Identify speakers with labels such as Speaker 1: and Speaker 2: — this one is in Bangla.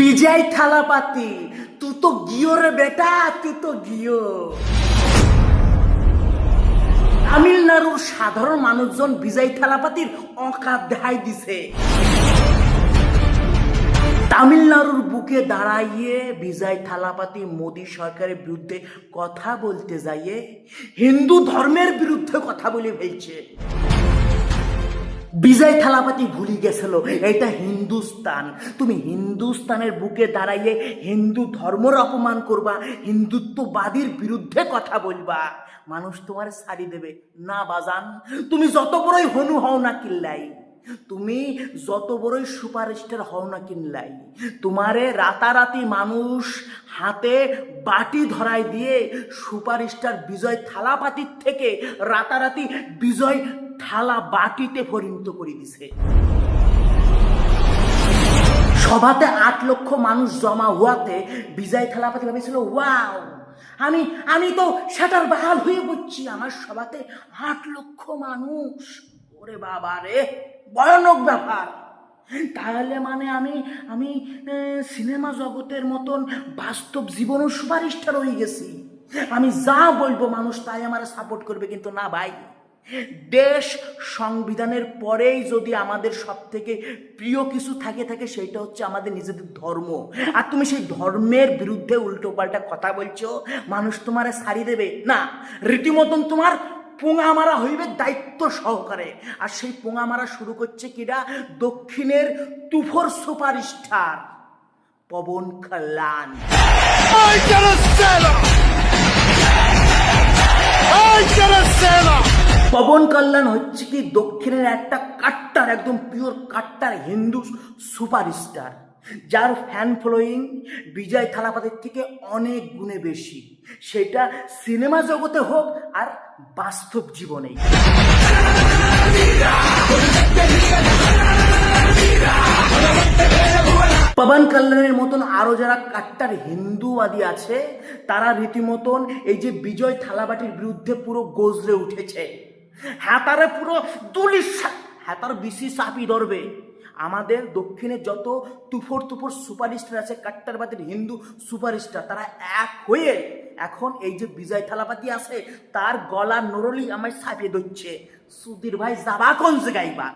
Speaker 1: विजय थालापाती तू तो गियो रे बेटा, तू तो गियो। তামিলনাড়ুর সাধারণ মানুষজন বিজয় থালাপাতির অকাত দেখাই দিছে। তামিলনাড়ুর বুকে দাঁড়াইয়ে বিজয় থালাপাতি মোদী সরকারের বিরুদ্ধে কথা বলতে যাইয়ে হিন্দু ধর্মের বিরুদ্ধে কথা বলে ফেলছে। বিজয় থালাপাতি ভুলি গেছিল এটা হিন্দুস্তান। তুমি হিন্দুস্তানের বুকে দাঁড়াইয়ে হিন্দু ধর্মের অপমান করবা, হিন্দুত্ববাদীর বিরুদ্ধে কথা বলবা, মানুষ তোমার ছাড়ি দেবে না বাজান। তুমি যত বড়ই হনু হও না কিল্লাই, তুমি যত বড়ই সুপারস্টার হও না কিনলাই, তোমারে রাতারাতি মানুষ হাতে বাটি ধরাই দিয়ে সুপারস্টার বিজয় থালাপাতির থেকে রাতারাতি বিজয় থালা বাটিতে পরিণত করে দিছে। সভাতে 8 লক্ষ মানুষ জমা হওয়াতে বিজয় থালাপাতি ভেবেছিল ওয়াও, আমি তো সেটার বাহাল হয়ে পড়ছি, আমার সভাতে 8 লক্ষ মানুষ, ওরে বাবা রে ভয়ানক ব্যাপার। তাহলে মানে আমি সিনেমা জগতের মতন বাস্তব জীবনও সুপারস্টার হয়ে গেছি। আমি যা বলবো মানুষ তাই আমার সাপোর্ট করবে, কিন্তু না ভাই, দেশ সংবিধানের পরেই যদি আমাদের সব থেকে প্রিয় কিছু থাকে সেটা হচ্ছে আমাদের নিজেদের ধর্ম। আর তুমি সেই ধর্মের বিরুদ্ধে উল্টোপাল্টা কথা বলছো, মানুষ তোমার ছাড়ি দেবে না, রীতিমতন তোমার পোঙা মারা হইবে দায়িত্ব সহকারে। আর সেই পোঙা মারা শুরু করছে কিরা, দক্ষিণের তুফর সুপারস্টার পবন কল্যাণ। পবন কল্যাণ হচ্ছে কি দক্ষিণের একটা কাট্টার, একদম পিওর কাট্টার হিন্দু সুপারস্টার, যার ফ্যান ফলোয়িং বিজয় থালাপাতির থেকে অনেক গুণে বেশি, সেটা সিনেমা জগতে হোক আর বাস্তব জীবনেই। পবন কল্যাণের মতন আরো যারা কাট্টার হিন্দুবাদী আছে তারা রীতিমতন এই যে বিজয় থালাবাটির বিরুদ্ধে পুরো গজরে উঠেছে। হাতারে পুরো হাতার বেশি চাপি ধরবে। আমাদের দক্ষিণে যত তুফর সুপারস্টার আছে, কাট্টারবাদীর হিন্দু সুপারস্টার, তারা এক হয়ে এখন এই যে বিজয় থালাপাতি আছে তার গলা নরলি আমায় ছাপিয়ে দিচ্ছে। সুধীর ভাই যাবা কোন জায়গায় বা?